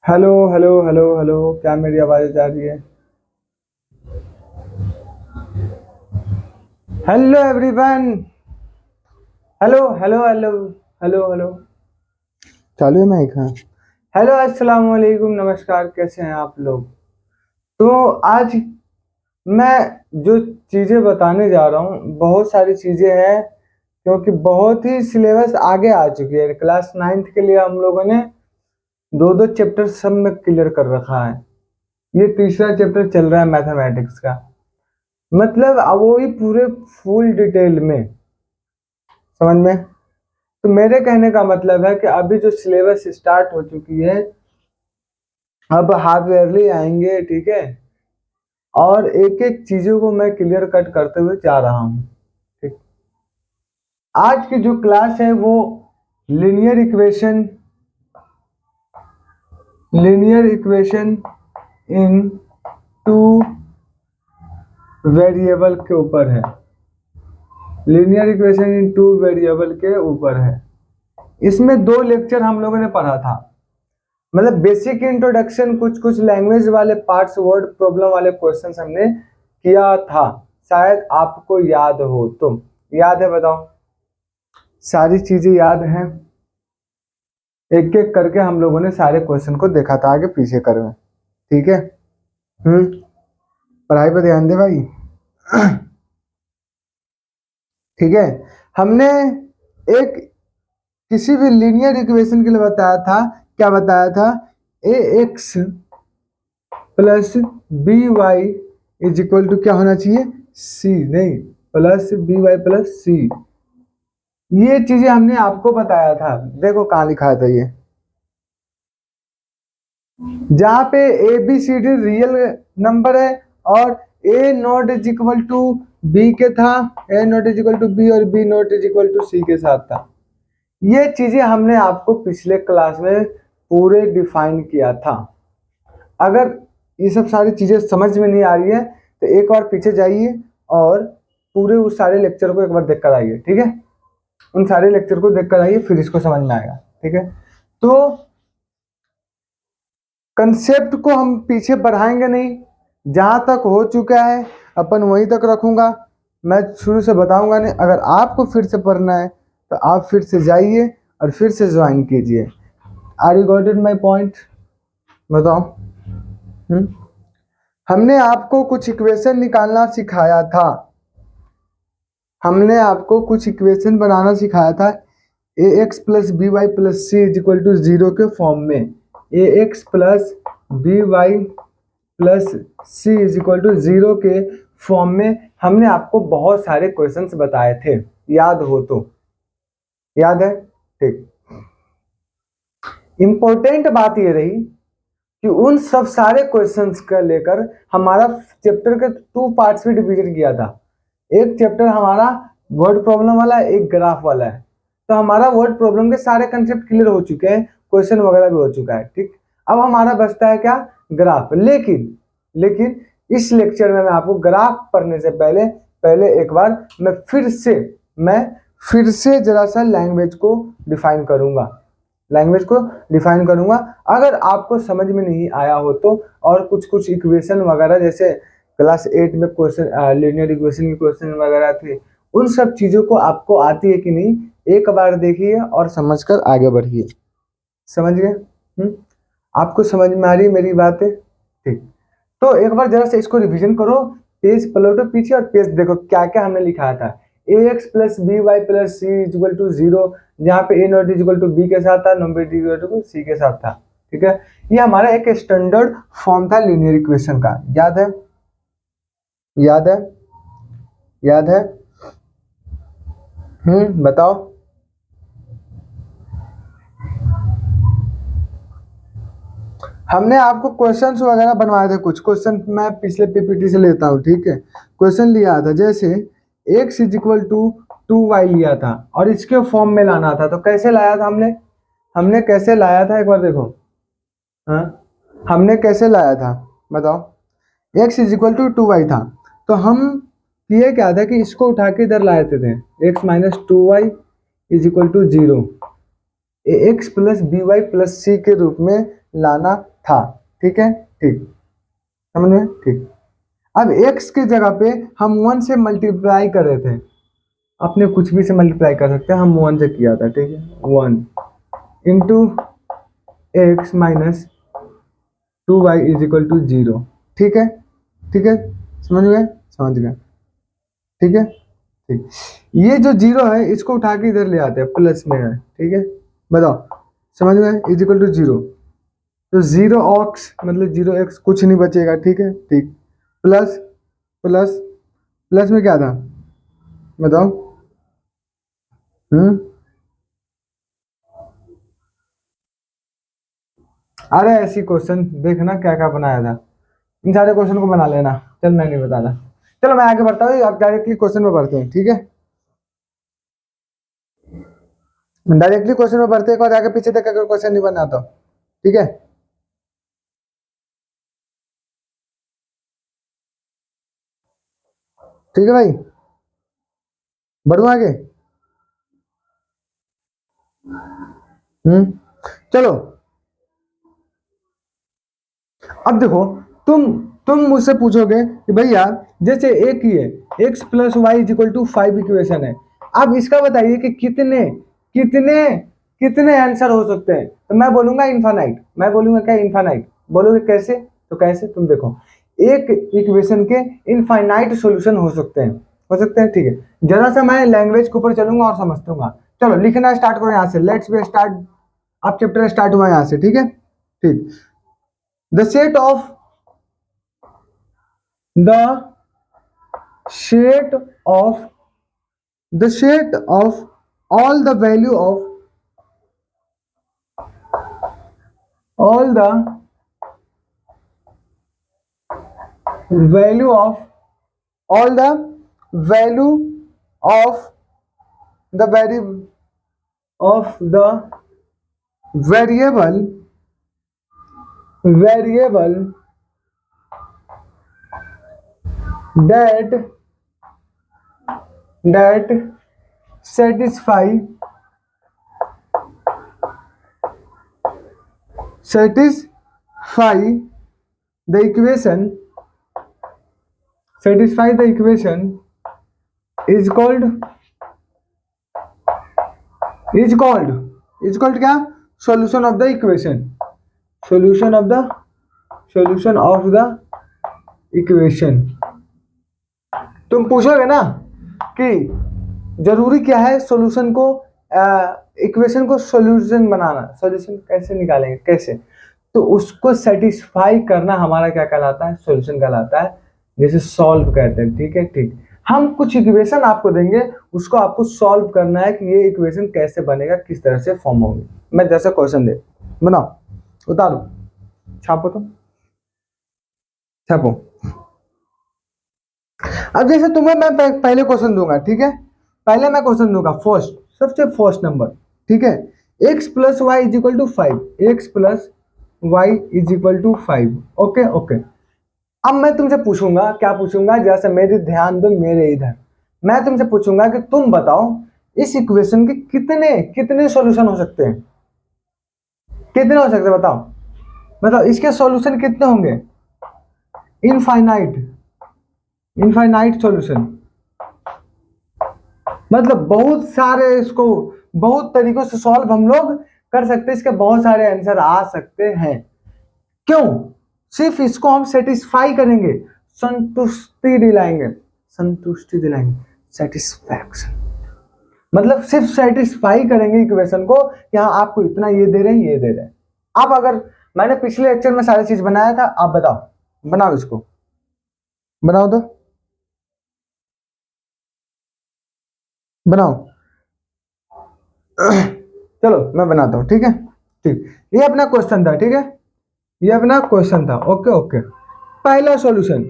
Hello hello hello hello, क्या मेरी आवाज़ जा रही है? Hello everyone. Hello hello hello hello hello. चालू है माइक? हाँ। हेलो, अस्सलाम वालेकुम, नमस्कार, कैसे हैं आप लोग? तो आज मैं जो चीज़ें बताने जा रहा हूँ, बहुत सारी चीज़ें हैं, क्योंकि बहुत ही सिलेबस आगे आ चुकी है। क्लास 9th के लिए हम लोगों ने दो दो चैप्टर सब में क्लियर कर रखा है। ये तीसरा चैप्टर चल रहा है मैथमेटिक्स का। मतलब अब वो ही पूरे फुल डिटेल में, समझ में। तो मेरे कहने का मतलब है कि अभी जो सिलेबस स्टार्ट हो चुकी है, अब हाफ ईयरली आएंगे, ठीक है। और एक एक चीजों को मैं क्लियर कट करते हुए जा रहा हूँ, ठीक। आज की जो क्लास है वो linear equation, linear equation in two variable के ऊपर है। Linear equation in two variable के ऊपर है। इसमें दो लेक्चर हम लोगों ने पढ़ा था। मतलब बेसिक इंट्रोडक्शन, कुछ कुछ लैंग्वेज वाले पार्ट्स, वर्ड प्रॉब्लम वाले क्वेश्चंस हमने किया था। शायद आपको याद हो तो। याद है? बताओ। सारी चीजें याद हैं? एक एक करके हम लोगों ने सारे क्वेश्चन को देखा था, आगे पीछे कर में, ठीक है। पढ़ाई पर ध्यान दे भाई। ठीक है। हमने एक किसी भी लीनियर इक्वेशन के लिए बताया था, क्या बताया था? A X plus B Y is equal to क्या होना चाहिए? सी, नहीं, plus B Y plus C. ये चीजें हमने आपको बताया था। देखो कहाँ लिखा था ये, जहाँ पे A B C D real number है और A not is equal to B के था, A not is equal to B और B not is equal to C के साथ था। ये चीजें हमने आपको पिछले क्लास में पूरे डिफाइन किया था। अगर ये सब सारी चीजें समझ में नहीं आ रही है तो एक बार पीछे जाइए और पूरे उस सारे लेक्चर को एक बार देख कर आइए, ठीक है। उन सारे लेक्चर को देख कर आइए, फिर इसको समझ में आएगा, ठीक है। तो कंसेप्ट को हम पीछे बढ़ाएंगे नहीं, जहां तक हो चुका है अपन वहीं तक रखूंगा। मैं शुरू से बताऊंगा नहीं। अगर आपको फिर से पढ़ना है तो आप फिर से जाइए और फिर से ज्वाइन कीजिए। Are you got it my point? बताओ। हम्म हमने आपको कुछ इक्वेशन निकालना सिखाया था। हमने आपको कुछ इक्वेशन बनाना सिखाया था। A X plus B Y plus C is equal to zero के फॉर्म में। A X plus B Y plus C is equal to zero के फॉर्म में हमने आपको बहुत सारे क्वेश्चंस बताए थे, याद हो तो। याद है? ठीक। इंपॉर्टेंट बात ये रही कि उन सब सारे क्वेश्चंस का लेकर हमारा चैप्टर के 2 पार्ट्स में डिवीजन किया था। एक चैप्टर हमारा वर्ड प्रॉब्लम वाला है, एक ग्राफ वाला है। तो हमारा वर्ड प्रॉब्लम के सारे कंसेप्ट क्लियर हो चुके हैं, क्वेश्चन वगैरह भी हो चुका है, ठीक। अब हमारा बचता है क्या? ग्राफ। लेकिन लेकिन इस लेक्चर में मैं आपको ग्राफ पढ़ने से पहले पहले एक बार मैं फिर से जरा सा लैंग्वेज को डिफाइन करूंगा। लैंग्वेज को डिफाइन करूंगा। अगर आपको समझ में नहीं आया हो तो, और कुछ कुछ इक्वेशन वगैरह जैसे क्लास 8 में क्वेश्चन, लीनियर इक्वेशन के क्वेश्चन वगैरह थे, उन सब चीजों को आपको आती है कि नहीं, एक बार देखिए और समझकर आगे बढ़िए। समझ गए? आपको समझ में आ रही मेरी बातें? ठीक। तो एक बार जरा से इसको रिवीजन करो, पेज पलटो पीछे और पेज देखो क्या क्या हमने लिखा था। A X plus B Y plus C equal to zero, जहाँ पे A not equal to B के साथ था, नॉट इक्वल टू सी के साथ था, ठीक है। ये हमारा एक स्टैंडर्ड फॉर्म था लीनियर इक्वेशन का। याद है? याद है? याद है? बताओ। हमने आपको क्वेश्चंस वगैरह बनवाए थे। कुछ क्वेश्चन मैं पिछले पीपीटी से लेता हूँ, ठीक है। क्वेश्चन लिया था जैसे x is equal to 2y लिया था और इसके फॉर्म में लाना था। तो कैसे लाया था हमने? हमने कैसे लाया था एक बार देखो। हाँ, हमने कैसे लाया था बताओ। x is equal to 2y था, तो हम किए क्या था कि इसको उठा के इधर लाए थे x minus 2y is equal to zero, A X plus B Y plus C के रूप में लाना था। ठीक है, ठीक, समझ में, ठीक। अब x की जगह पे हम 1 से मल्टीप्लाई कर रहे थे, अपने कुछ भी से मल्टीप्लाई कर सकते हैं, हम 1 से किया था। ठीक है, 1 into x minus 2y is equal to 0। ठीक है, ठीक है, समझ गए, समझ गए, ठीक है, ठीक। ये जो 0 है इसको उठा के इधर ले आते हैं, प्लस में है। ठीक है, बताओ, समझ में, इज इक्वल टू 0, तो 0x मतलब 0x, कुछ नहीं बचेगा। ठीक है, ठीक, प्लस प्लस प्लस में क्या था, बताओ। अरे ऐसी क्वेश्चन देखना क्या क्या बनाया था, इन सारे क्वेश्चन को बना लेना। चल मैं नहीं बता रहा, चलो मैं आगे बढ़ता हूँ, आप डायरेक्टली क्वेश्चन में बढ़ते हैं। ठीक है, डायरेक्टली क्वेश्चन में बढ़ते हैं, और आगे पीछे तक अगर क्वेश्चन नहीं बना तो ठीक है। ठीक है भाई, बढ़ू आगे। चलो, अब देखो, तुम मुझसे पूछोगे कि भैया जैसे एक ही है, x plus y is equal to 5 equation है, अब इसका बताइए कि कितने कितने कितने आंसर हो सकते हैं। तो मैं बोलूंगा इनफाइनाइट, मैं बोलूंगा क्या, इनफाइनाइट। बोलोगे कैसे, तो कैसे, तुम देखो, एक इक्वेशन के इनफाइनाइट सॉल्यूशन हो सकते हैं, हो सकते हैं। ठीक है, जरा सा मैं लैंग्वेज के ऊपर चलूंगा और समझूंगा। चलो लिखना स्टार्ट करो यहाँ से, लेट्स बी स्टार्ट। अब चैप्टर स्टार्ट हुआ यहाँ से। ठीक है, ठीक। The set of the set of the set of all the value of all the value of all the value of the of the variable that that satisfy the equation is called क्या, solution of the equation, solution of the equation। तुम पूछोगे ना कि जरूरी क्या है solution को, equation को सॉल्यूशन बनाना, सॉल्यूशन कैसे निकालेंगे, कैसे, तो उसको सेटिस्फाई करना हमारा क्या कहलाता है, सॉल्यूशन कहलाता है, जैसे सॉल्व कहते हैं। ठीक है, ठीक। हम कुछ इक्वेशन आपको देंगे, उसको आपको सॉल्व करना है कि ये इक्वेशन कैसे बनेगा, किस तरह से फॉर्म होगी। मैं जैसा क्वेश्चन दे, बनाओ, उतारो, छापो, तो छापो। अब जैसे तुम्हें मैं पहले क्वेश्चन दूंगा। ठीक है, पहले मैं क्वेश्चन दूंगा, फर्स्ट, सबसे फर्स्ट नंबर। ठीक है, x plus y is equal to 5, x plus y is equal to 5। Okay, okay. अब मैं तुमसे पूछूंगा, क्या पूछूंगा, जैसे मेरे ध्यान दो मेरे इधर, मैं तुमसे पूछूंगा कि तुम बताओ इस इक्वेशन के कितने कितने सॉल्यूशन हो सकते हैं, कितने हो सकते हैं, बताओ, मतलब इसके सॉल्यूशन कितने होंगे, इनफाइनाइट, इनफाइनाइट सॉल्यूशन, मतलब बहुत सारे, इसको बहुत तरीकों से सॉल्व हम लोग कर सकते हैं, इसके बहुत सारे आंसर आ सकते हैं। क्यों, सिर्फ इसको हम सेटिस्फाई करेंगे, संतुष्टि दिलाएंगे, संतुष्टि दिलाएंगे, सेटिस्फैक्शन, मतलब सिर्फ सेटिस्फाई करेंगे इक्वेशन को कि हाँ आपको इतना ये दे रहे हैं, ये दे रहे हैं। अब अगर मैंने पिछले लेक्चर में सारी चीज बनाया था, आप बताओ, बनाओ इसको, बनाओ तो, बनाओ। चलो मैं बनाता हूं। ठीक है, ठीक, ये अपना क्वेश्चन था। ठीक है, ये अपना क्वेश्चन था। Okay, okay. पहला सॉल्यूशन,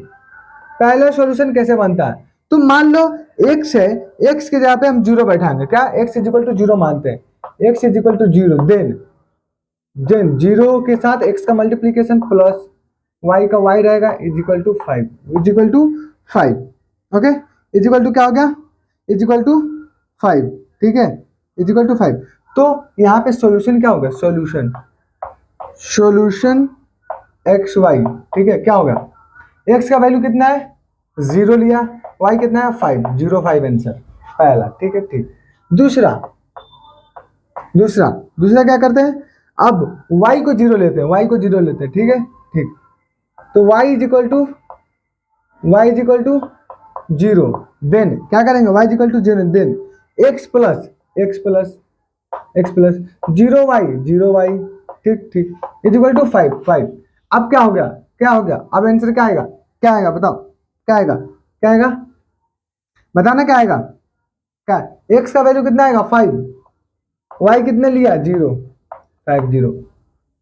पहला सॉल्यूशन कैसे बनता है, तुम मान लो x है, x की जगह पे हम 0 बैठाएंगे, क्या, x इज इक्वल टू 0 मानते हैं, x is equal to 0, then 0 के साथ x का मल्टीप्लीकेशन प्लस y का y रहेगा, is equal to 5, is equal to 5। Okay, is equal to क्या हो गया, इज इक्वल टू 5। ठीक है, इज इक्वल टू 5। तो यहाँ पे सॉल्यूशन क्या होगा, सॉल्यूशन सॉल्यूशन एक्स वाई, ठीक है। क्या हो गया, एक्स का वैल्यू कितना है 0 लिया, वाई कितना है 5, 0 5 आंसर पहला, ठीक है ठीक। दूसरा दूसरा दूसरा क्या करते हैं, अब y को 0 लेते हैं, y को 0 लेते हैं, ठीक है ठीक। तो y is equal to 0, then क्या करेंगे, y is equal to 0, then x plus x plus 0 y, ठीक ठीक, इज इक्वल टू 5। अब क्या हो गया, अब आंसर क्या आएगा, बताओ क्या आएगा, बताना क्या आएगा, क्या x का वैल्यू कितना आएगा 5, y कितने लिया 0 5 0।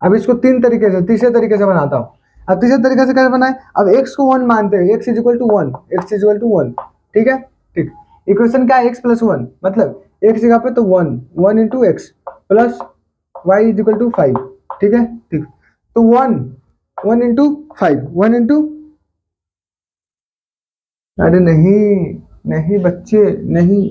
अब इसको तीसरे तरीके से बनाता हूँ। अब तीसरे तरीके से कैसे बनाए, अब x को 1 मानते हैं, x इज इक्वल टू 1, ठीक है ठीक। इक्वेशन क्या है, x प्लस 1, मतलब x जगह पे तो 1 into x plus y is equal to 5, ठीक है ठीक। तो 1 इंटू 5, 1 इंटू, अरे नहीं बच्चे नहीं,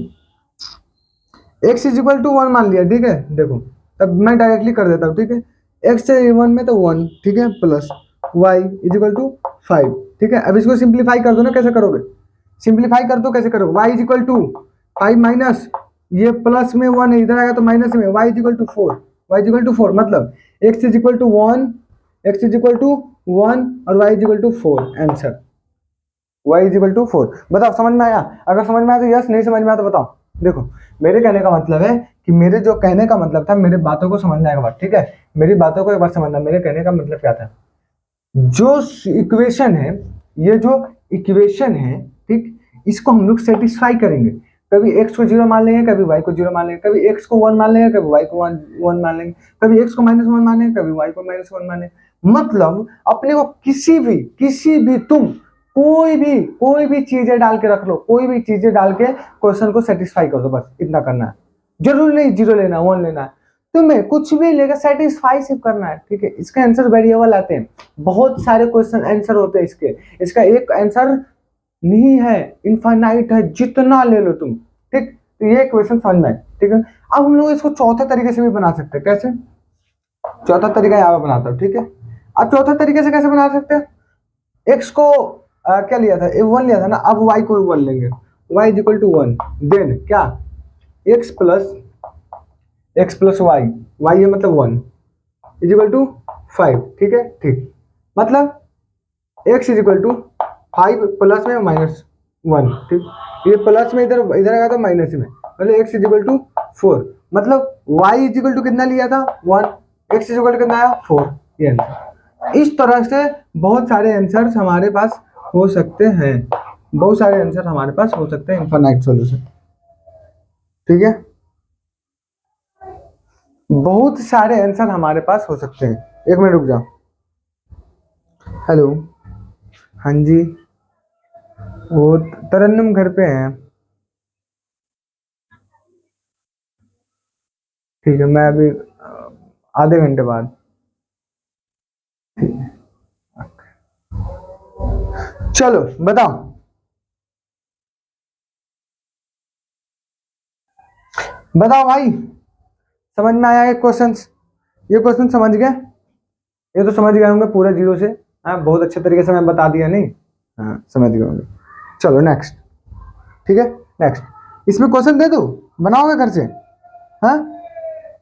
x इज इक्वल टू 1 मान लिया, ठीक है। देखो तब मैं डायरेक्टली कर देता हूँ, ठीक है। x से 1 में तो 1, ठीक है, plus y is equal to 5, ठीक है। अब इसको सिंप्लीफाई कर दो ना, कैसे करोगे, सिंप्लीफाई कर दो, कैसे करोगे, y is equal to 5 minus ये प्लस में 1 है, इधर आएगा तो माइनस में, y इज इक्वल टू 4, मतलब x इज इक्वल टू 1, और y is equal to 4 answer, y is equal to 4। बताओ समझ में आया, अगर समझ में आया तो यस, नहीं समझ में आया तो बताओ। देखो मेरे कहने का मतलब है कि मेरे जो कहने का मतलब था, मेरे बातों को समझना एक बार, ठीक है, मेरी बातों को एक बार समझना। मेरे कहने का मतलब क्या था, जो इक्वेशन है, ये जो इक्वेशन है, ठीक, इसको हम लोग सेटिस्फाई करेंगे। कभी x को 0 मान लेंगे, कभी y को 0 मान लेंगे, कभी x को 1 मान लेंगे, कभी y को 1 मान लेंगे, कभी x को -1 मान लेंगे, कभी y को -1 मान लेंगे। मतलब अपने को किसी भी तुम कोई भी चीजें डाल के रख लो, कोई भी चीजें डाल के क्वेश्चन को सेटिस्फाई कर दो, बस इतना करना है। जरूर नहीं 0 लेना, 1 लेना है, तुम्हें कुछ भी लेकर सेटिस्फाई सिर्फ करना है, ठीक है। इसके आंसर वेरिएबल आते हैं, बहुत सारे क्वेश्चन आंसर होते हैं इसके, इसका एक आंसर नहीं है, इनफाइनाइट है, जितना ले लो तुम, ठीक। तो ये क्वेश्चन समझ में, ठीक है। अब हम लोग इसको चौथे तरीके से भी बना सकते हैं, कैसे, चौथा तरीका यहाँ पे बनाता हूँ, ठीक है। अब चौथा तरीके से कैसे बना सकते हैं, एक्स को क्या लिया था, 1 लिया था ना, अब y को 1 लेंगे, y is equal to 1, then क्या x प्लस y है मतलब 1 इज इक्वल टू 5, ठीक है ठीक। मतलब x is equal to 5 plus में -1, ठीक, ये प्लस में इधर आएगा तो माइनस में, मतलब x इज इक्वल टू 4, मतलब y इज इक्वल टू कितना लिया था 1, x इज इक्वल टू कितना आया 4, ये आंसर। इस तरह से बहुत सारे आंसर्स हमारे पास हो सकते हैं, बहुत सारे आंसर हमारे पास हो सकते हैं, इनफाइनाइट सॉल्यूशन, ठीक है। बहुत सारे आंसर हमारे पास हो सकते हैं। एक मिनट रुक जाओ, हेलो, हाँ जी, वो तरन्नुम घर पे हैं, ठीक है, मैं अभी आधे घंटे बाद, चलो बताओ, भाई समझ में आया ये क्वेश्चन, समझ गए, ये तो समझ गए होंगे पूरा 0 से, हाँ बहुत अच्छे तरीके से मैं बता दिया नहीं, हाँ समझ गए होंगे। चलो नेक्स्ट, ठीक है, नेक्स्ट इसमें क्वेश्चन दे दो, बनाओगे घर से, हाँ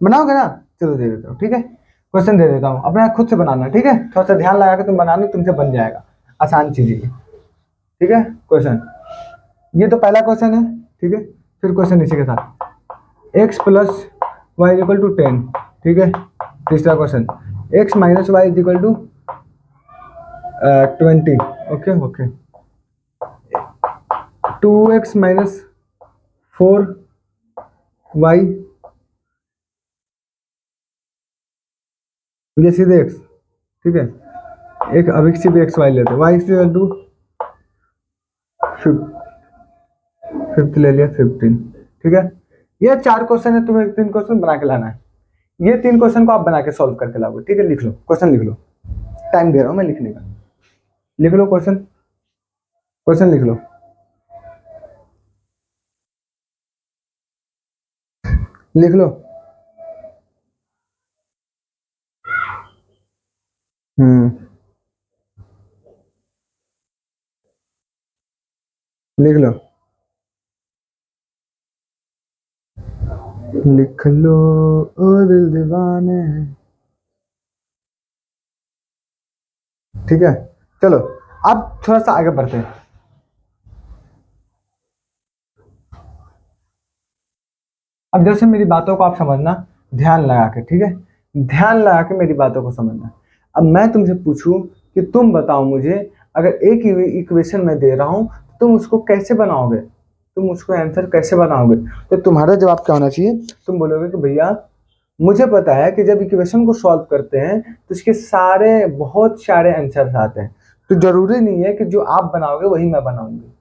बनाओगे ना, चलो दे देता हूँ, ठीक है, क्वेश्चन दे देता हूँ, अपना खुद से बनाना, ठीक है, थोड़ा सा ध्यान लगा के तुम बनाना, तुमसे बन जाएगा, आसान चीज है, ठीक है। क्वेश्चन, ये तो पहला क्वेश्चन है, ठीक है, फिर क्वेश्चन इसी के साथ, x plus y equal to 10, ठीक है। तीसरा question, x minus y equal to 20, okay okay, 2x minus 4y, ये सीधे x, ठीक है, एक अभिक्षी भी एक्स वाई लेते हैं, वाई इक्वल टू 5 ले लिया 15, ठीक है। ये 4 क्वेश्चन है, तुम्हें 3 क्वेश्चन बना के लाना है, ये 3 क्वेश्चन को आप बना के सॉल्व करके लाओगे, ठीक है। लिख लो क्वेश्चन, लिख लो, टाइम दे रहा हूं मैं लिखने का, लिख लो क्वेश्चन, लिख लो, लिख लो, हम्म, लिख लो, लिख लो ओ दिल दीवाने। ठीक है, चलो अब थोड़ा सा आगे बढ़ते हैं। अब जैसे मेरी बातों को आप समझना, ध्यान लगा के, ठीक है, ध्यान लगा के मेरी बातों को समझना। अब मैं तुमसे पूछूं कि तुम बताओ मुझे, अगर एक इक्वेशन मैं दे रहा हूं, तुम उसको कैसे बनाओगे, तुम उसको आंसर कैसे बनाओगे? तो तुम्हारा जवाब क्या होना चाहिए? तुम बोलोगे कि भैया मुझे पता है कि जब इक्वेशन को सॉल्व करते हैं तो इसके सारे बहुत सारे आंसर्स आते हैं, तो जरूरी नहीं है कि जो आप बनाओगे वही मैं बनाऊंगी।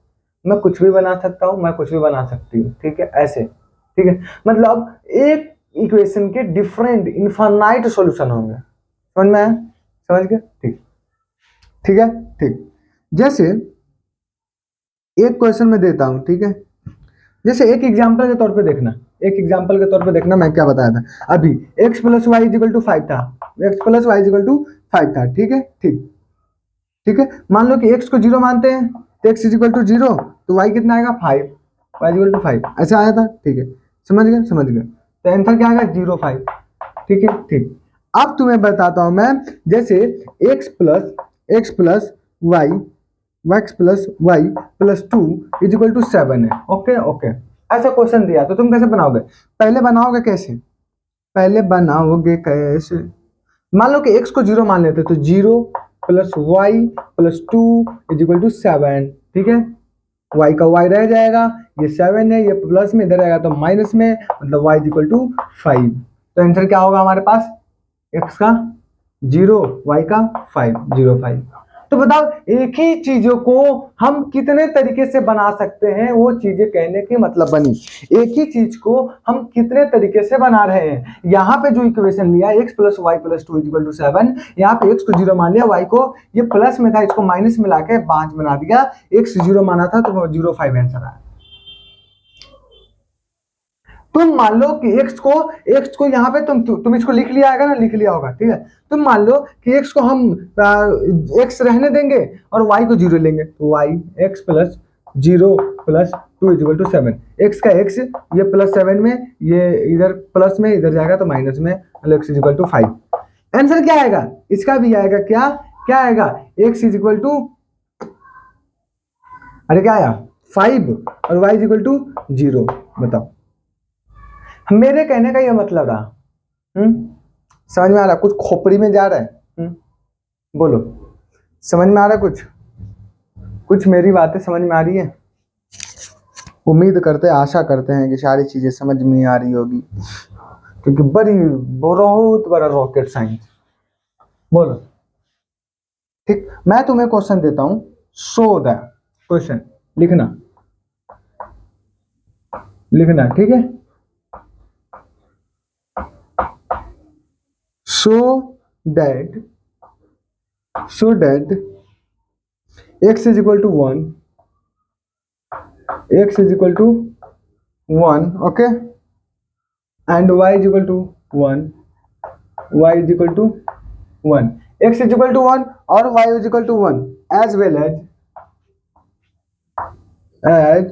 मैं कुछ भी बना सकता हूँ, मैं कुछ भी बना सकती हूँ, ठीक है, ऐसे। ठीक है, मतलब एक इक्वेशन के डिफरेंट इनफाइनाइट सॉल्यूशन होंगे। समझ में आया? समझ गए? ठीक, ठीक है, ठीक। जैसे एक क्वेश्चन में देता हूं, ठीक है, जैसे एक एग्जांपल के तौर पे देखना, एक एग्जांपल के तौर पे देखना मैं क्या बताया था अभी। x plus y is equal to 5 था, x plus y is equal to 5 था, ठीक है, ठीक, ठीक है। मान लो कि x को 0 मानते हैं, तो x इजिकल टू 0, तो y कितना आएगा 5, y इजिकल टू 5, ऐसा आया था, ठीक है। समझ गए? समझ गए? तो आंसर क्या आएगा? 0 5। ठीक है, ठीक। अब तुम्हें बताता हूं मैं, जैसे x plus y, x plus y plus 2 is equal to 7 है। ओके, ओके, ऐसा क्वेश्चन दिया तो तुम कैसे बनाओगे? पहले बनाओगे कैसे? पहले बनाओगे कैसे? मान लो कि x को 0 मान लेते, तो 0 plus y plus 2 is equal to 7, ठीक है। y का y रह जाएगा, ये 7 है, ये प्लस में, इधर रहेगा तो माइनस में, मतलब y इज इक्वल टू 5। तो आंसर क्या होगा हमारे पास? x का 0, y का 5, 0 5। तो बताओ, एक ही चीजों को हम कितने तरीके से बना सकते हैं, वो चीजें कहने की मतलब बनी। एक ही चीज को हम कितने तरीके से बना रहे हैं। यहाँ पे जो इक्वेशन लिया x plus y plus 2 equal to 7, यहाँ पे x को 0 मान लिया, y को ये प्लस में था, इसको माइनस में लाके 5 बना दिया, x 0 माना था तो 0 5 आंसर आया। तुम मान लो कि x को यहाँ पे तुम इसको लिख लिया होगा ना, लिख लिया होगा, ठीक है। तुम मान लो कि x को हम x रहने देंगे और y को 0 लेंगे, तो y x plus 0 plus 2 equal to 7, x का x, ये प्लस 7 में, ये इधर प्लस में, इधर जाएगा तो माइनस में, मतलब x इक्वल टू 5। आंसर क्या आएगा? इसका भी आएगा, क्या क्या आएगा? x इज इक्वल टू, अरे क्या आया, 5, और y इज इक्वल टू 0। बताओ, मेरे कहने का ये मतलब रहा। समझ में आ रहा? कुछ खोपड़ी में जा रहा है? बोलो, समझ में आ रहा है कुछ? कुछ मेरी बातें समझ में आ रही है? उम्मीद करते, आशा करते हैं कि सारी चीजें समझ में आ रही होगी, क्योंकि बहुत बड़ा रॉकेट साइंस। बोलो, ठीक। मैं तुम्हें क्वेश्चन देता हूं, सो द क्वेश्चन, लिखना, लिखना, ठीक है। So that, so that x is equal to 1, x is equal to 1, okay, and y is equal to 1, y is equal to 1, x is equal to 1 और y is equal to 1, as well as as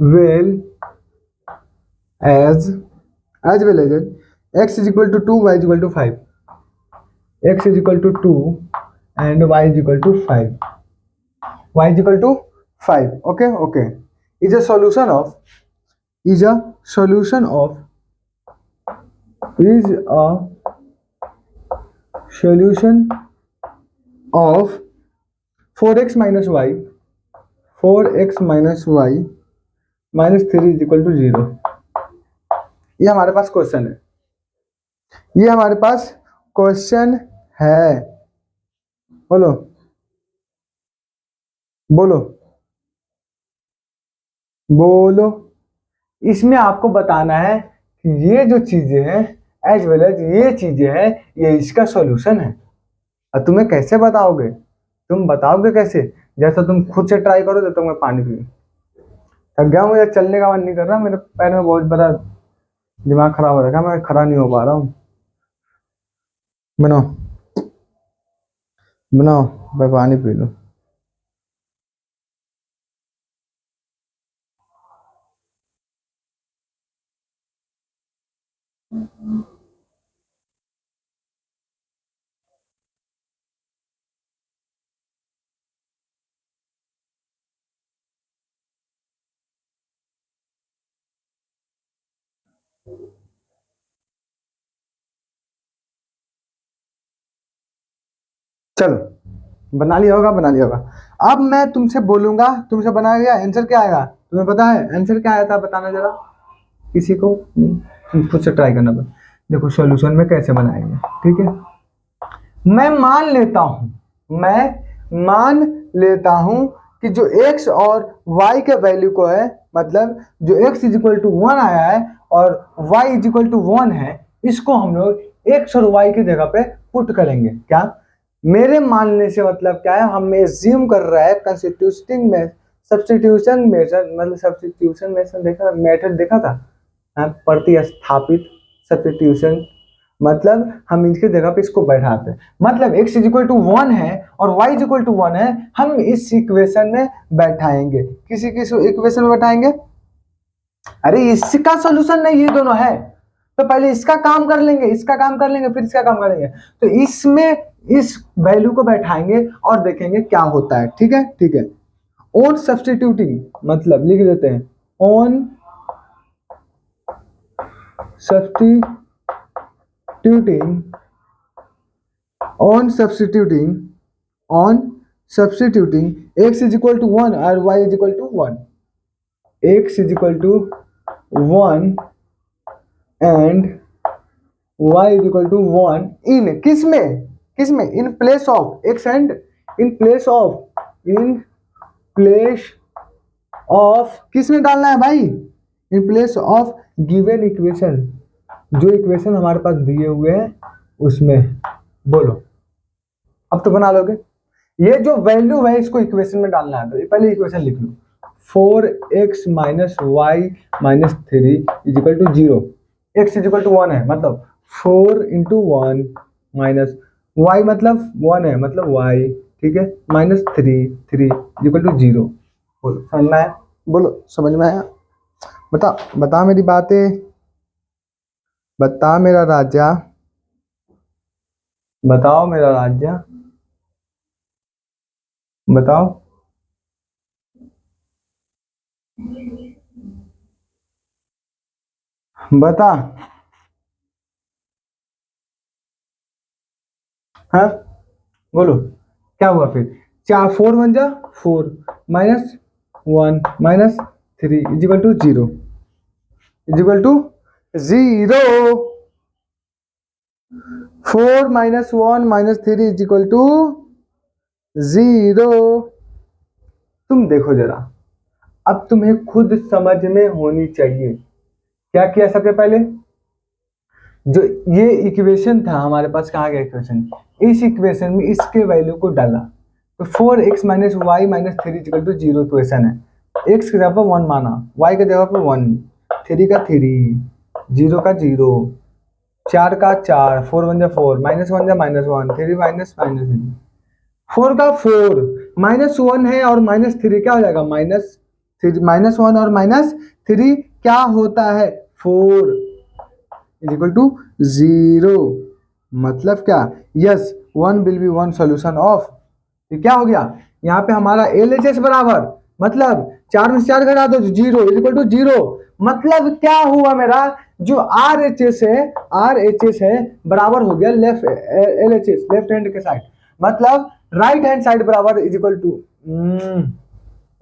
well as well as x is equal to 2, y is equal to 5, x is equal to 2 and y is equal to 5, y is equal to 5, okay, okay, is a solution of, is a solution of, is a solution of 4x minus y, 4x minus y minus 3 is equal to 0। ये हमारे पास question है, ये हमारे पास question है। बोलो, बोलो, बोलो। इसमें आपको बताना है कि ये जो चीजें हैं, एज वेल एज ये चीजें हैं, ये इसका सॉल्यूशन है। और तुम्हें कैसे बताओगे? तुम बताओगे कैसे? जैसा तुम खुद से ट्राई करो, तो तुम्हें पानी पी, थक गया, मुझे चलने का मन नहीं कर रहा, मेरे पैर में बहुत बड़ा दिमाग खराब हो रखा है, मैं खड़ा नहीं हो पा रहा हूँ। बनाओ। बनाओ, मैं पानी पी लूं। चलो, बना लिया होगा, बना लिया होगा। अब मैं तुमसे बोलूंगा, तुमसे बनाया गया आंसर क्या आएगा, तुम्हें पता है आंसर क्या आया था, बताना जरा किसी को। नहीं, तुम खुद से ट्राई करना बस। देखो सॉल्यूशन में कैसे बनाएंगे, ठीक है। मैं मान लेता हूं, मैं मान लेता हूं कि जो x और y के वैल्यू को है, मतलब जो x इज इक्वल टू 1 आया है और y इज इक्वल टू 1 है, इसको हम लोग x और y की जगह पे पुट करेंगे। क्या मेरे मानने से मतलब क्या है, हम एज्यूम कर रहा है कंस्टिट्यूटिंग में सब्स्टिट्यूशन मेथड, मतलब सब्स्टिट्यूशन मेथड देखा, मेथड देखा था, प्रतिस्थापित सब्स्टिट्यूशन, मतलब हम इसके जगह पे इसको बैठाते हैं। मतलब x इज इक्वल टू 1 है और y इज इक्वल टू 1 है, हम इस इक्वेशन में बैठाएंगे। किसी किस इक्वेशन में बैठाएंगे, अरे इसका सॉल्यूशन नहीं, ये दोनों है, तो पहले इसका काम कर लेंगे, इसका काम कर लेंगे, फिर इसका काम करेंगे। तो इसमें इस वैल्यू को बैठाएंगे और देखेंगे क्या होता है, ठीक है, ठीक है। ऑन सब्स्टिट्यूटिंग, मतलब लिख देते हैं on substituting, on substituting x is equal to 1 और y is equal to 1, x is equal to 1 and y is equal to 1 in किसमें in place of x and in place of किसमें डालना है भाई, in place of given equation, जो equation हमारे पास दिए हुए हैं उसमें। बोलो, अब तो बना लोगे। ये जो वैल्यू है इसको इक्वेशन में डालना है, तो ये पहले इक्वेशन लिख लो, 4x minus y minus 3 is equal to 0। x is equal to 1 है, मतलब 4 इंटू 1 माइनस y मतलब 1 है, मतलब y, ठीक है, माइनस 3 इज इक्वल टू 0। बोलो समझ में आया, बोलो समझ में आया, बता बता मेरी बातें, बता मेरा राजा, बताओ मेरा राजा, बताओ। बता, हाँ बोलो क्या हुआ फिर, 4 4 1 जा 4 minus 1 minus 3 is equal to 0, is equal to 0। 4 minus 1 minus 3 is equal to 0। तुम देखो जरा, अब तुम्हें खुद समझ में होनी चाहिए क्या किया। सबसे पहले जो ये इक्वेशन था हमारे पास, कहाँ गया इक्वेशन, इस इक्वेशन में इसके वैल्यू को डाला, तो 4x minus y minus 3 equal to 0 equation है। x की जगह पर 1 माना, y की जगह पर 1, 3 का 3, 0 का 0, 4 का 4, 4 1 जा 4, माइनस 1 जा माइनस 1, 3 माइनस माइनस 4 का 4, माइनस 1 है और माइनस 3 क्या हो जाएगा, माइनस 3, माइनस 1 और माइनस 3 क्या होता है, 4 इज इक्वल टू 0। मतलब क्या, yes 1 will be 1 solution of, क्या हो गया यहाँ पे हमारा LHS बराबर, मतलब 4 में 4 घटा दो 0 इज इक्वल टू 0। मतलब क्या हुआ, मेरा जो RHS है बराबर हो गया लेफ्ट LHS, लेफ्ट हैंड के साइड, मतलब राइट हैंड साइड बराबर इज इक्वल टू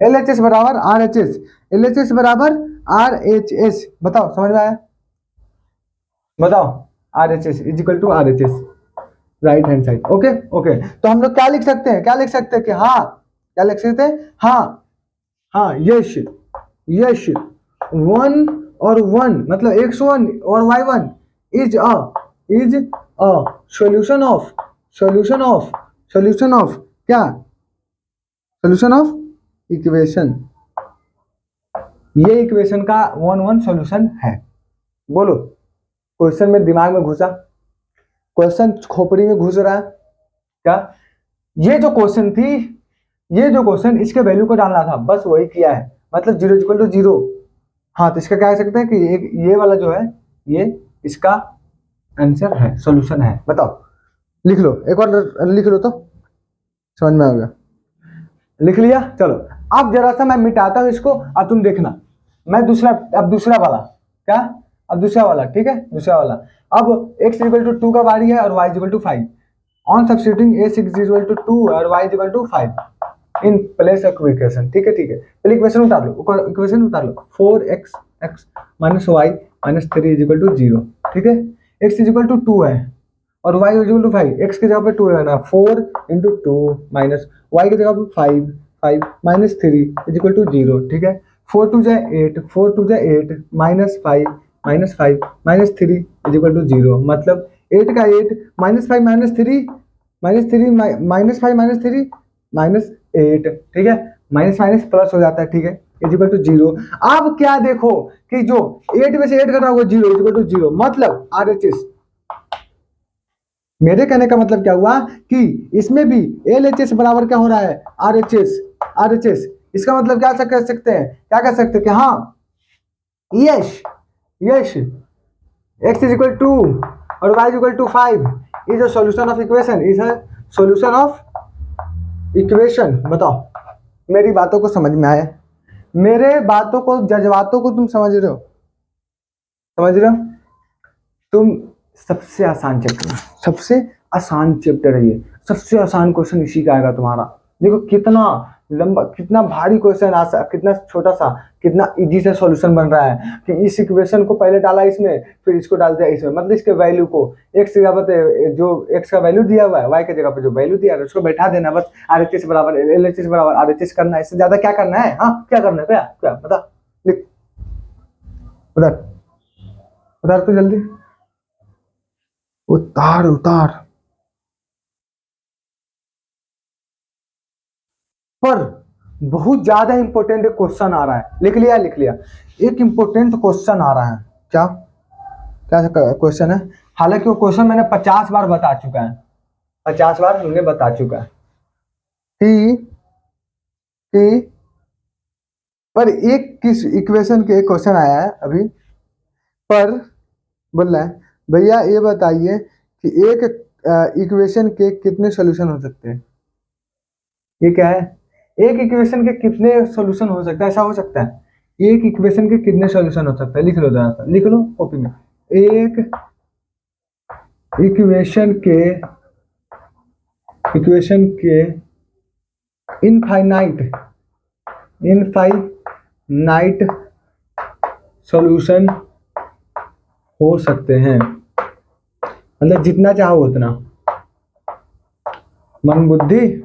LHS बराबर RHS, LHS बराबर RHS। बताओ समझ में आया, बताओ, RHS is equal to RHS, right hand side. Okay okay, तो हम लोग क्या लिख सकते हैं, क्या लिख सकते हैं कि हाँ, क्या लिख सकते हैं, हाँ हाँ, यश यश 1 और 1 मतलब x1 और y1 is a solution of क्या, सॉल्यूशन ऑफ इक्वेशन। ये इक्वेशन का 1 1 सॉल्यूशन है। बोलो, क्वेश्चन में दिमाग में घुसा, क्वेश्चन खोपड़ी में घुस रहा है क्या, ये जो क्वेश्चन थी, ये जो क्वेश्चन इसके वैल्यू को डालना था, बस वही किया है, मतलब 0 इक्वल टू 0। हाँ, तो इसका क्या कह सकते हैं कि एक ये वाला जो है ये इसका आंसर है, सॉल्यूशन है। बताओ, लिख लो, एक बार लिख लो तो समझ में आ गया। लिख लिया, चलो अब जरा सा मैं मिटाता हूं इसको, अब तुम देखना। मैं दूसरा, अब दूसरा वाला क्या, अब दूसरा वाला, ठीक है, दूसरा वाला। अब x इक्वल टू 2 का बारी है और y equal to 5। On substituting x equal to 2 और y equal to 5 in place of equation, ठीक है, ठीक है। पहले इक्वेशन उतार लो, इक्वेशन उतार लो। 4x x minus y minus 3 is equal to 0, ठीक है। x इज इक्वल टू 2 है और y is equal to 5, x की जगह पे 2 है ना, 4 इंटू 2 माइनस y की जगह पे 5 माइनस 3 इज इक्वल टू 0, ठीक है। 4 टू जा 8, 4 टू जा 8 minus 5 minus 3 is equal to 0, मतलब 8 का 8 minus 5 minus 3 minus 5 minus 3 minus 8, ठीक है। माइनस माइनस प्लस हो जाता है, ठीक है, इज इक्वल टू 0। अब क्या देखो कि जो 8 में से 8 घटा होगा 0 इज इक्वल टू 0, मतलब RHS। मेरे कहने का मतलब क्या हुआ कि इसमें भी LHS बराबर क्या हो रहा है, RHS। इसका मतलब क्या कह सकते हैं, क्या कह सकते हैं कि हाँ, yes x is equal to और y is equal to 5 is a solution of equation, is a solution of equation. बताओ, मेरी बातों को समझ में आया, मेरे बातों को, जज्बातों को तुम समझ रहे हो, समझ रहे हो तुम। सबसे आसान चैप्टर, सबसे आसान चैप्टर है ये, सबसे आसान क्वेश्चन इसी का आएगा तुम्हारा। देखो कितना लंबा, कितना भारी क्वेश्चन, कितना छोटा सा, कितना इजी से सॉल्यूशन बन रहा है कि इस इक्वेशन को पहले डाला इसमें, फिर इसको डाल दिया इसमें, मतलब इसके वैल्यू को x की जगह पे जो x का वैल्यू दिया हुआ है, y की जगह पे जो वैल्यू दिया है उसको बैठा देना, बस RHS बराबर LHS बराबर RHS करना है, इससे ज्यादा क्या करना है। हाँ, क्या करना है, क्या क्या बता, लिख उधर, उधर तो जल्दी उतार उतार। पर बहुत ज्यादा इंपॉर्टेंट क्वेश्चन आ रहा है, लिख लिया, लिख लिया। एक इंपॉर्टेंट क्वेश्चन आ रहा है, क्या क्या क्वेश्चन है, हालांकि वो क्वेश्चन मैंने 50 बार बता चुका है, 50 बार हमने बता चुका है कि पर एक किस इक्वेशन के क्वेश्चन आया है अभी, पर बोल रहा है भैया ये बताइए कि एक इक्वेशन के कितने सॉल्यूशन हो सकते हैं। ये क्या है, एक इक्वेशन के कितने सॉल्यूशन हो सकता है, ऐसा हो सकता है, एक इक्वेशन के कितने सॉल्यूशन हो सकता है। लिख लो जरा सा, लिख लो कॉपी में। एक इक्वेशन के इनफाइनाइट सॉल्यूशन हो सकते हैं, मतलब जितना चाहो उतना, मन बुद्धि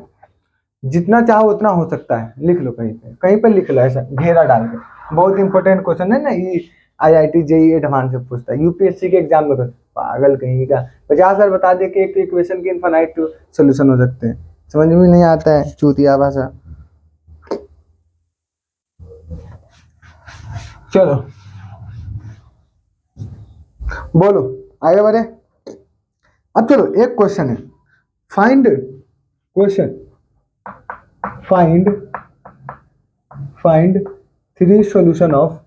जितना चाहो उतना हो सकता है। लिख लो कहीं पे लिख लो, ऐसा घेरा डाल के। बहुत इंपॉर्टेंट क्वेश्चन है ना, ये IIT JEE एडवांस से पूछता है, UPSC के एग्जाम में। पागल कहीं का, 50 बार बता दे कि एक इक्वेशन के इनफाइनाइट सोल्यूशन हो सकते हैं, समझ में नहीं आता है, चूतिया भाषा। चलो बोलो, आगे बढ़े। अब चलो एक क्वेश्चन है, find three solution of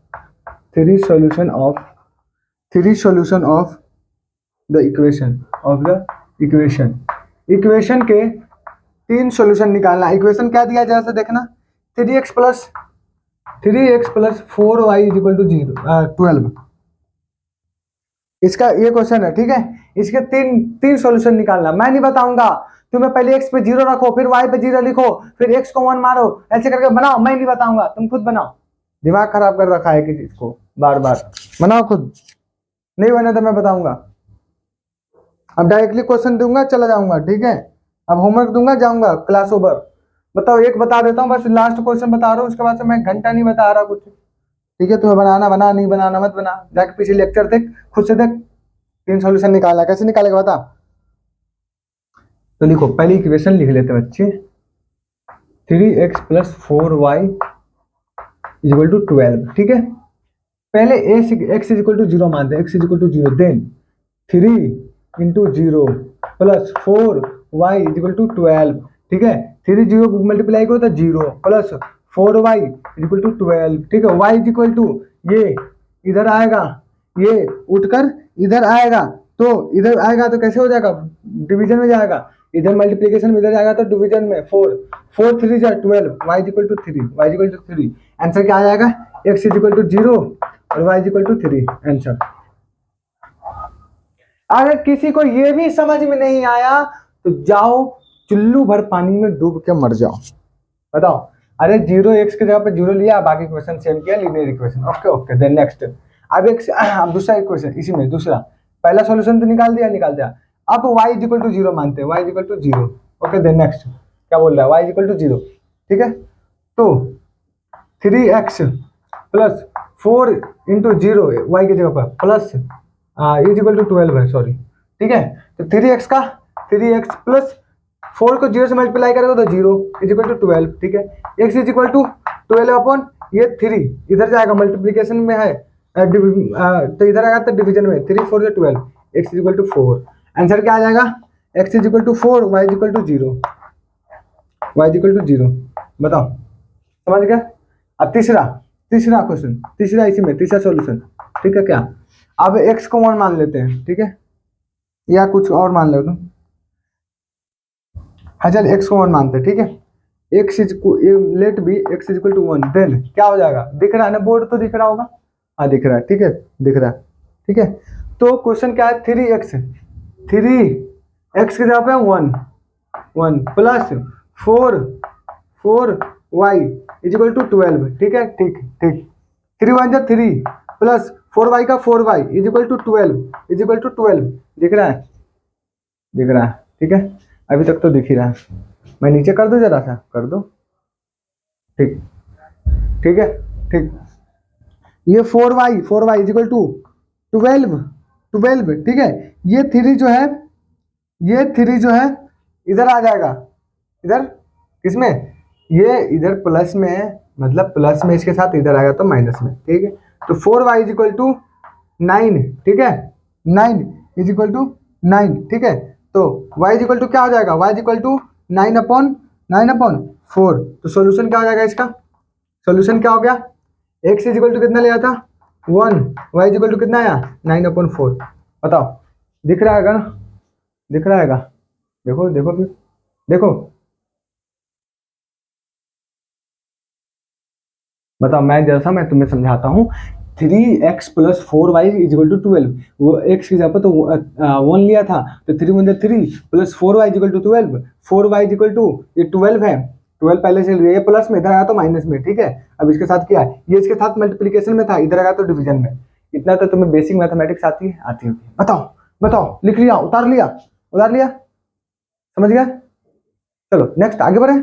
the equation के 3 सॉल्यूशन निकालना। इक्वेशन क्या दिया जरा से देखना, 3x plus 4y is equal to 12। इसका ये क्वेश्चन है, ठीक है। इसके तीन सॉल्यूशन निकालना, मैं नहीं बताऊंगा, तुम्हें पहले x पे 0 रखो, फिर y पे 0 लिखो, फिर x को 1 मारो, ऐसे करके बनाओ, मैं नहीं बताऊंगा, तुम खुद बनाओ। दिमाग खराब कर रखा है किसी को, बार बार बनाओ खुद, नहीं बने तो मैं बताऊंगा। अब डायरेक्टली क्वेश्चन दूंगा चला जाऊंगा, ठीक है। अब होमवर्क दूंगा जाऊंगा, क्लास ओवर। बताओ, एक बता देता हूँ बस, लास्ट क्वेश्चन बता रहा हूँ, उसके बाद से मैं घंटा नहीं बता रहा कुछ, ठीक है। तुम्हें बनाना बना, नहीं बनाना मत बना, जाके पीछे लेक्चर देख, खुद से देख। 3 सॉल्यूशन निकाला, कैसे निकालेगा बता। तो लिखो, पहली इक्वेशन लिख लेते बच्चे, 3x plus 4y is equal to 12, ठीक है। पहले x इज इक्वल टू 0 मानते हैं, x is equal to 0, then 3 into 0 plus 4y is equal to 12, ठीक है। 3 जीरो मल्टीप्लाई करो तो 0 प्लस 4y इक्वल टू 12, ठीक है। y इक्वल टू ये इधर आएगा, ये उठकर इधर आएगा, तो इधर आएगा तो कैसे हो जाएगा, डिवीजन में जाएगा, इधर मल्टीप्लिकेशन में इधर जाएगा तो डिवीजन में 4 4 3 जा 12, y equal to 3, y equal to 3। Answer क्या आ जाएगा, x इक्वल टू 0 और y इक्वल टू 3 आंसर। अगर किसी को ये भी समझ में नहीं आया तो जाओ चुल्लू भर पानी में डूब के मर जाओ। बताओ, अरे 0x की जगह पे 0 लिया, बाकी क्वेश्चन सेम किया, linear equation. Okay okay, then next. अब दूसरा इक्वेशन, इसी में दूसरा, पहला सॉल्यूशन तो निकाल दिया। अब y इक्वल टू 0 मानते हैं, y equal to 0। Okay, then next क्या बोल रहा है, y इक्वल टू 0, ठीक है। तो 3x प्लस 4 इंटू 0 y की जगह पर प्लस इज इक्वल टू 12 है, सॉरी, ठीक है। तो 3x प्लस 4 को 0 से मल्टीप्लाई करेगा तो 0 इज इक्वल टू 12, ठीक है। x is equal to 12 upon ये 3 इधर जाएगा, मल्टीप्लीकेशन में है, तो इधर आएगा तो डिवीजन में, 3 4 से 12, x is equal to 4। Answer क्या आ जाएगा, x is equal to 4, y is equal to 0, y is equal to 0। बताओ, समझ गया। अब तीसरा क्वेश्चन, तीसरा सॉल्यूशन, ठीक है। क्या, अब x को 1 मान लेते हैं, ठीक है, या कुछ और मान लो तुम। हाँ चल, x को 1 मानते हैं, ठीक है। Let be x is equal to 1, then क्या हो जाएगा, दिख रहा है ना, बोर्ड तो दिख रहा होगा, हाँ दिख रहा है, ठीक है, दिख रहा है, ठीक है। तो क्वेश्चन क्या है, 3x की जगह पे 1 plus 4 y is equal to 12, ठीक है, ठीक 3 1 जा 3 प्लस 4y का 4y इज इक्वल टू 12 दिख रहा है, ठीक है। अभी तक तो दिख ही रहा है, मैं नीचे कर दूं, जरा सा कर दो, ठीक है, ठीक। ये 4y इज इक्वल टू 12, ठीक है। ये 3 जो है इधर आ जाएगा, इधर किसमें, ये इधर प्लस में है, मतलब प्लस में इसके साथ इधर आएगा तो माइनस में, ठीक है। तो 4y इज इक्वल टू 9, ठीक है, 9 इज इक्वल टू 9, ठीक है। तो y इज इक्वल टू क्या हो जाएगा, y is equal to 9 upon 4। तो सॉल्यूशन क्या हो जाएगा इसका, सॉल्यूशन क्या हो गया, x इज इक्वल टू कितना लिया था 1, y इज इक्वल टू कितना आया 9/4। बताओ, दिख रहा है ना, दिख रहा है, देखो फिर देखो, बताओ, मैं तुम्हें समझाता हूँ। 3x plus 4y is equal to 12, वो x की जगह पर तो 1 लिया था, तो 3 1 3 plus 4y is equal to 12, 4y is equal to ये 12 है, 12 पहले से ये प्लस में, इधर आया तो माइनस में, ठीक है। अब इसके साथ क्या है, ये इसके साथ मल्टीप्लिकेशन में था, इधर आया तो डिवीजन में। इतना तो तुम्हें बेसिक मैथमेटिक्स आती होगी। बताओ, लिख लिया, उतार लिया, समझ गया। चलो नेक्स्ट आगे बढ़े।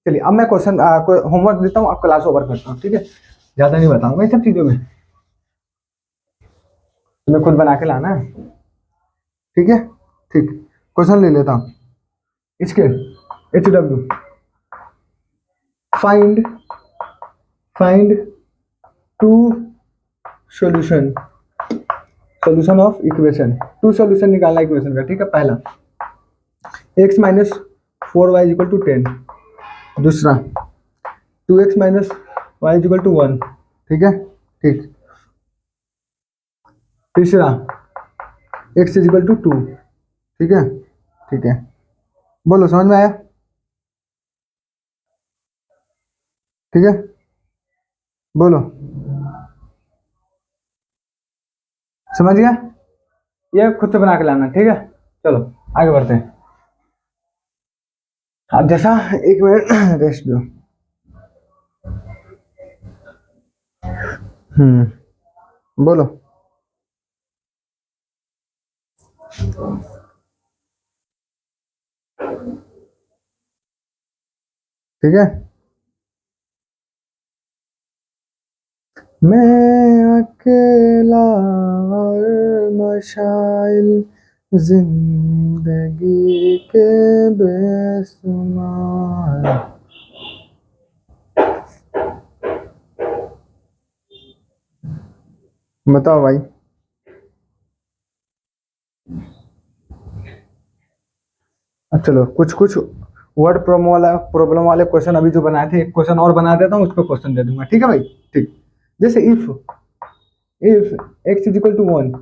चलिए, अब मैं क्वेश्चन होमवर्क देता हूँ, अब क्लास ओवर करता हूँ, ठीक है। ज्यादा नहीं बताऊंगा इन सब चीजों में, तुम्हें खुद बना के लाना है, ठीक है, ठीक। क्वेश्चन ले लेता हूँ, इसके HW find to solution of equation, 2 solution निकालना इक्वेशन का, ठीक है। पहला x minus 4y equal to 10, दूसरा 2x minus y equal to 1, ठीक है, ठीक। तीसरा x इक्वल टू 2, ठीक है। बोलो, समझ में आया, ठीक है, बोलो, समझ गया। ये खुद से बना के लाना, ठीक है। चलो आगे बढ़ते हैं। अब जैसा 1 मिनट रेस्ट दो, बोलो, ठीक है। मैं अकेला और मशाइल जिंदगी के बेसुमार। बताओ भाई, चलो कुछ वर्ड प्रॉब्लम वाले क्वेश्चन अभी जो बनाए थे, एक क्वेश्चन और बना देता हूँ, उस पर क्वेश्चन दे दूंगा, ठीक है भाई। ठीक, जैसे if x is equal to 1,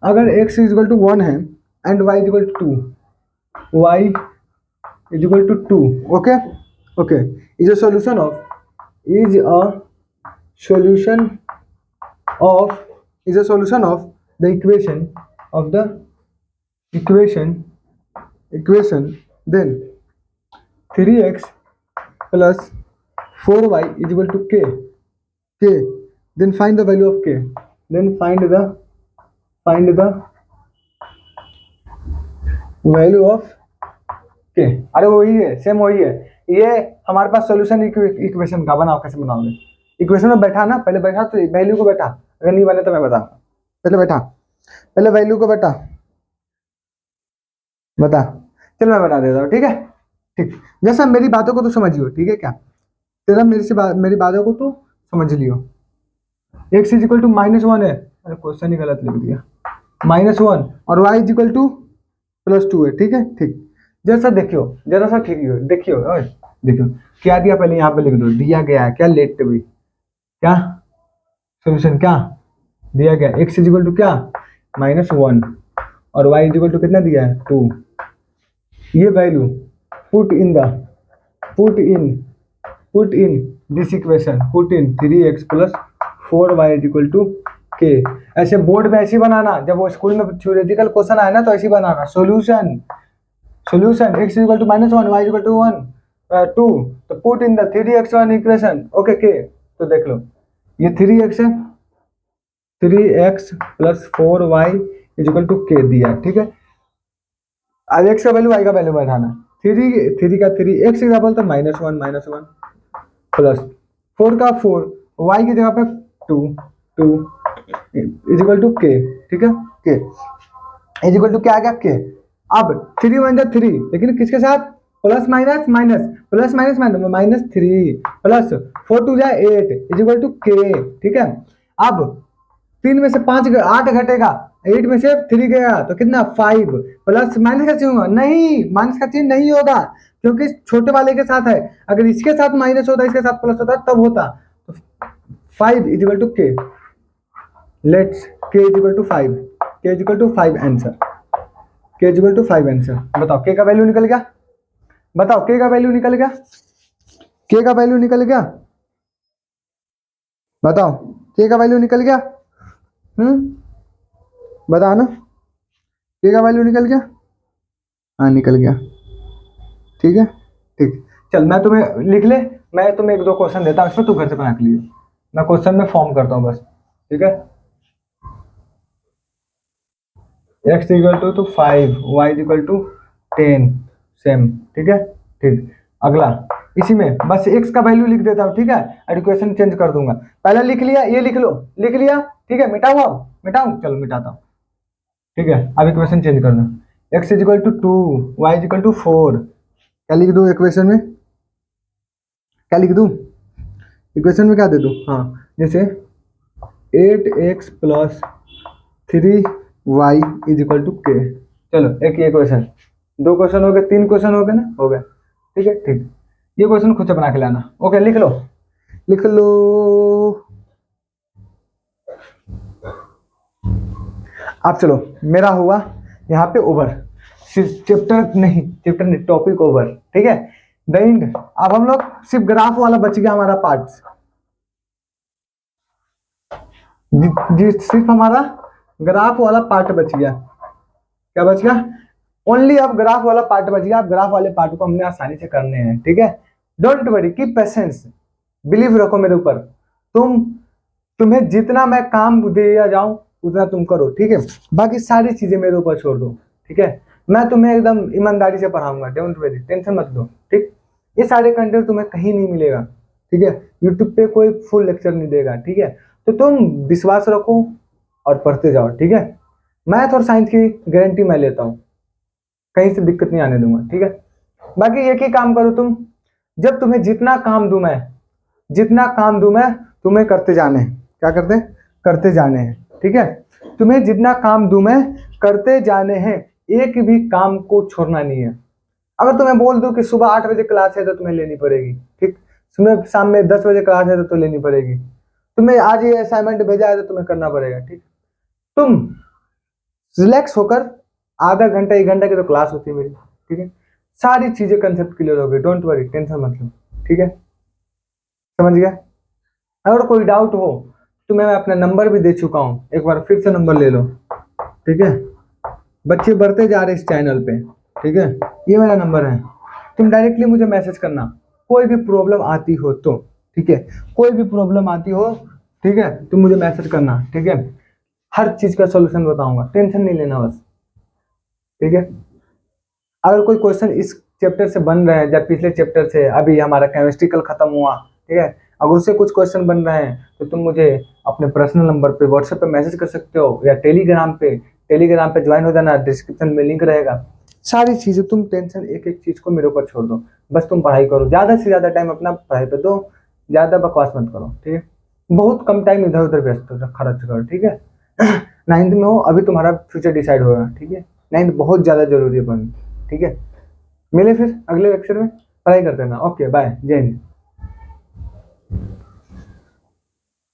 अगर x इज इक्वल टू 1 है and y is equal to 2, y is equal to 2, okay okay, is a solution of is a solution of the equation then 3x plus 4y is equal to k, then find the value of k, then find the value of k। अरे वही है, same वही है, ये हमारे पास solution equation का। बनाओ, कैसे बनाओगे? इक्वेशन में बैठा ना, पहले बैठा तो वैल्यू को बैठा, अगर नहीं बने तो मैं बताऊंगा। पहले बैठा, पहले वैल्यू को बता, चल मैं बता देता हूँ, ठीक है। ठीक, जैसा मेरी बातों को तो समझियो, ठीक है क्या? तेरा मेरी बातों को तो समझ लियो। x इज इक्वल टू -1 है, अरे क्वेश्चन ही गलत लिख दिया, -1, और y इज इक्वल टू +2 है, ठीक है। ठीक, जैसा देखियो, जरा सा ठीक है, देखियो देखियो क्या दिया, पहले यहाँ पे लिख दो, दिया गया है क्या, लेट भी क्या सोल्यूशन क्या दिया गया, x इज इक्वल टू क्या -1 और y इज इक्वल टू कितना दिया है 2। ये value put in this equation, put in 3x plus 4y is equal to k। ऐसे बोर्ड में ऐसे बनाना, जब वो स्कूल में थ्योरेटिकल क्वेश्चन आए ना तो ऐसे बनाना, solution x is equal to -1, y is equal to 2, तो put in the 3x1 equation, okay k। तो देख लो, ये 3x है, 3x plus 4y is equal to k दिया, ठीक है। अब x का वैल्यू y का वैल्यू बैठाना, 3 का 3, x एग्जाम्पल तो -1 प्लस 4 का 4, y की जगह पे 2 इज इक्वल टू k, ठीक है। k इज इक्वल टू क्या आ गया k। अब 3 1 जा 3, लेकिन किसके साथ, plus minus minus, plus minus minus -3 plus 4 2 जा 8 इज इक्वल टू k, ठीक है। अब 3 में से 8 घटेगा, 8 में से 3 गया तो कितना 5, प्लस माइनस का चिन्ह होगा, नहीं माइनस का चिन्ह नहीं होगा क्योंकि छोटे वाले के साथ है, अगर इसके साथ माइनस होता इसके साथ प्लस होता तब होता। तो 5 is equal to k, let's k is equal to 5, k is equal to 5 answer, k is equal to 5 answer. बताओ k का वैल्यू निकल गया, बताओ k का वैल्यू निकल गया, k का वैल्यू निकल गया, बताओ k का वैल्यू निकल गया, बताओ ना, k का वैल्यू निकल गया, हाँ निकल गया, ठीक है। ठीक, चल मैं तुम्हें लिख ले, मैं तुम्हें 1 2 क्वेश्चन देता हूँ, इसमें तू घर से बना के लिए, मैं क्वेश्चन में फॉर्म करता हूँ बस, ठीक है। x equal to 5, y equal to 10, same, ठीक है। ठीक, अगला इसी में बस x का वैल्यू लिख देता हूँ, ठीक है, और इक्वेशन चेंज कर दूंगा। पहले लिख लिया, ये लिख लो, लिख लिया, ठीक है। मिटाऊं, चलो मिटाता हूँ, ठीक है। अब इक्वेशन चेंज करना, x is equal to 2, y is equal to 4, क्या लिख दूँ इक्वेशन में, क्या लिख दूँ इक्वेशन में, क्या दे दूँ, हाँ जैसे 8x प्लस 3y is equal to k। चलो एक ये क्वेश्चन, 2 क्वेश्चन हो गए, 3 क्वेश्चन हो गए ना, हो गए, ठीक है। ठीक, ये क्वेश्चन खुद से बना के लाना, ओके। लिख लो, लिख लो। अब चलो, मेरा हुआ यहाँ पे ओवर, चैप्टर नहीं टॉपिक ओवर, ठीक है। द एंड, अब हम लोग सिर्फ ग्राफ वाला बच गया हमारा पार्ट, सिर्फ हमारा ग्राफ वाला पार्ट बच गया, क्या बच गया, ओनली अब ग्राफ वाला पार्ट बच गया। अब ग्राफ वाले पार्ट को हमने आसानी से करने हैं, ठीक है। Don't worry, keep patience, believe रखो मेरे ऊपर, तुम्हें जितना मैं काम दिया जाऊं उतना तुम करो, ठीक है। बाकी सारी चीजें मेरे ऊपर छोड़ दो, ठीक है। मैं तुम्हें एकदम ईमानदारी से पढ़ाऊंगा, डोंट वरी, टेंशन मत लो, ठीक। ये सारे कंटेंट तुम्हें कहीं नहीं मिलेगा, ठीक है। यूट्यूब पे कोई फुल लेक्चर नहीं देगा, ठीक है। तो तुम विश्वास रखो और पढ़ते जाओ, ठीक है। मैथ और साइंस की गारंटी मैं लेता हूँ, कहीं से दिक्कत नहीं आने दूंगा, ठीक है। बाकी एक ही काम करो तुम, जब तुम्हें जितना काम दूं मैं तुम्हें करते जाने हैं, क्या करते जाने हैं, ठीक है। तुम्हें जितना काम दूं मैं करते जाने हैं, एक भी काम को छोड़ना नहीं है। अगर तुम्हें बोल दूं कि सुबह 8 बजे क्लास है तो तुम्हें लेनी पड़ेगी, ठीक। सुबह शाम में 10 बजे क्लास है तो लेनी पड़ेगी। तुम्हें आज ये असाइनमेंट भेजा है तो तुम्हें करना पड़ेगा, ठीक। तुम रिलैक्स होकर आधा घंटा 1 घंटा की तो क्लास होती है मेरी, ठीक है। सारी चीजें कंसेप्ट क्लियर हो गई, डोंट वरी, टेंशन मत लो, ठीक है। समझ गया। अगर कोई डाउट हो तो मैं अपना नंबर भी दे चुका हूँ, एक बार फिर से नंबर ले लो, ठीक है। बच्चे बढ़ते जा रहे इस चैनल पे, ठीक है। ये मेरा नंबर है, तुम डायरेक्टली मुझे मैसेज करना कोई भी प्रॉब्लम आती हो तो, ठीक है। कोई भी प्रॉब्लम आती हो, ठीक है, तुम मुझे मैसेज करना, ठीक है। हर चीज का सॉल्यूशन बताऊंगा, टेंशन नहीं लेना बस, ठीक है। अगर कोई क्वेश्चन इस चैप्टर से बन रहे हैं या पिछले चैप्टर से, अभी हमारा केमिस्ट्री कल खत्म हुआ, ठीक है, अगर उससे कुछ क्वेश्चन बन रहे हैं तो तुम मुझे अपने पर्सनल नंबर पे व्हाट्सएप पे मैसेज कर सकते हो, या टेलीग्राम पे ज्वाइन हो जाना, डिस्क्रिप्शन में लिंक रहेगा। सारी चीजें तुम टेंशन एक एक चीज को मेरे ऊपर छोड़ दो, बस तुम पढ़ाई करो, ज्यादा से ज्यादा टाइम अपना पढ़ाई पे दो, ज्यादा बकवास मत करो, ठीक है। बहुत कम टाइम इधर उधर व्यस्त खर्च करो, ठीक है। 9th में हो, अभी तुम्हारा फ्यूचर डिसाइड होगा, ठीक है। 9th बहुत ज्यादा जरूरी है पढ़ना, ठीक है। मिले फिर अगले लेक्चर में, पढ़ाई करते रहना। ओके बाय, जय हिंद।